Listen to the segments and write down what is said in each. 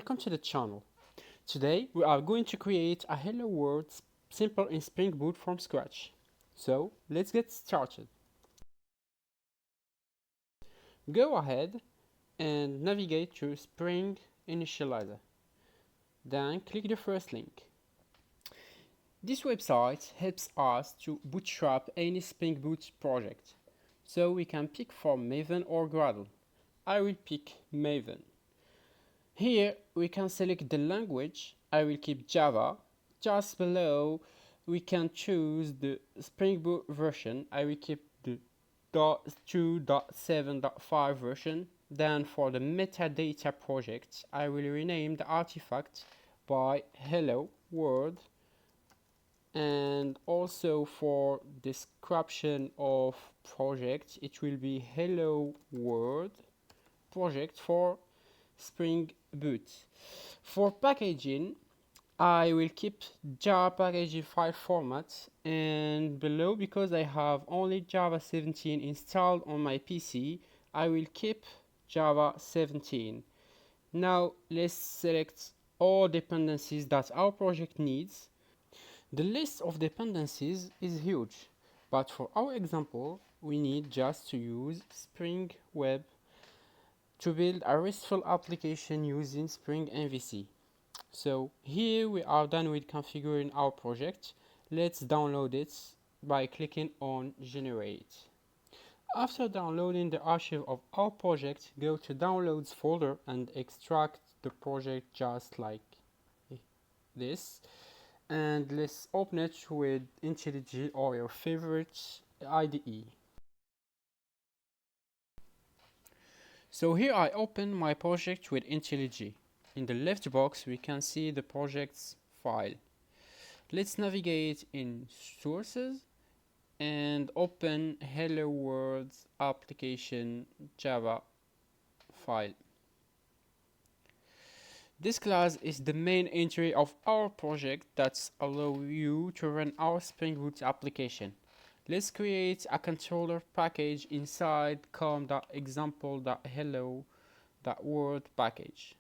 welcome to the channel. Today we are going to create a Hello World simple in Spring Boot from scratch. So let's get started. Go ahead and navigate to Spring Initialzr. Then click the first link. This website helps us to bootstrap any Spring Boot project. So we can pick from Maven or Gradle. I will pick Maven. Here we can select the language. I will keep Java. Just below we can choose the Spring Boot version. I will keep the 2.7.5 version. Then for the metadata project, I will rename the artifact by Hello World. And also for description of project, it will be Hello World project for Spring Boot. For packaging, I will keep Java packaging file format, and below, because I have only Java 17 installed on my PC, I will keep Java 17. Now let's select all dependencies that our project needs. The list of dependencies is huge, but for our example, we need just to use Spring Web to build a RESTful application using Spring MVC. So here we are done with configuring our project. Let's download it by clicking on Generate. After downloading the archive of our project, go to Downloads folder and extract the project just like this. And let's open it with IntelliJ or your favorite IDE. So here I open my project with IntelliJ. In the left box we can see the project's file. Let's navigate in Sources and open Hello World application Java file. This class is the main entry of our project that allows you to run our Spring Boot application. Let's create a controller package inside com.example.hello.world package.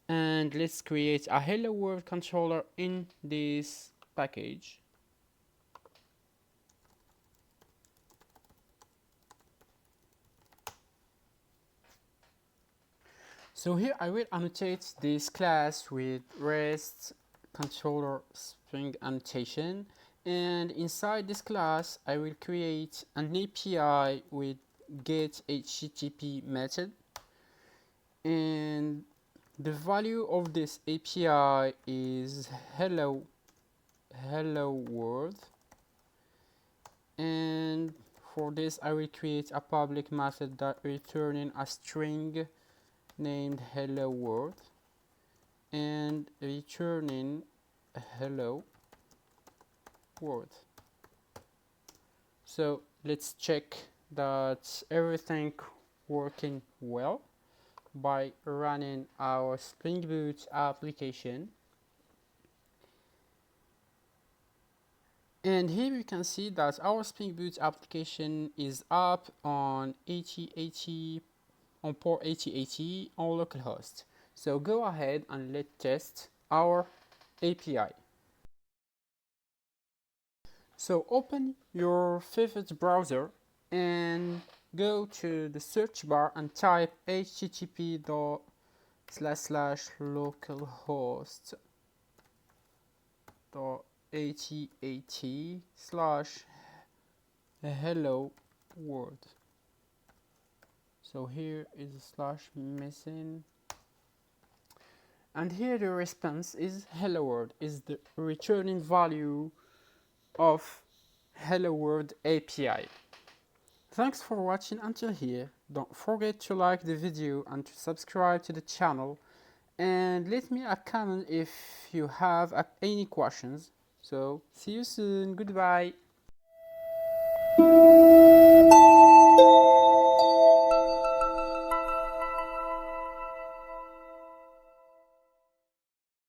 And let's create a Hello World controller in this package. So here I will annotate this class with REST controller string annotation, and inside this class I will create an API with get HTTP method, and the value of this API is hello world, and for this I will create a public method that returning a string named hello world and returning hello world. So let's check that everything working well by running our Spring Boot application. And here we can see that our Spring Boot application is up on 8080 on port 8080 on localhost. So go ahead and let's test our API. So open your favorite browser and go to the search bar and type http://localhost.8080/hello world. So here is a slash missing, and here the response is hello world, is the returning value of Hello World API. Thanks for watching until here. Don't forget to like the video and to subscribe to the channel, and leave me a comment if you have any questions. So see you soon. Goodbye.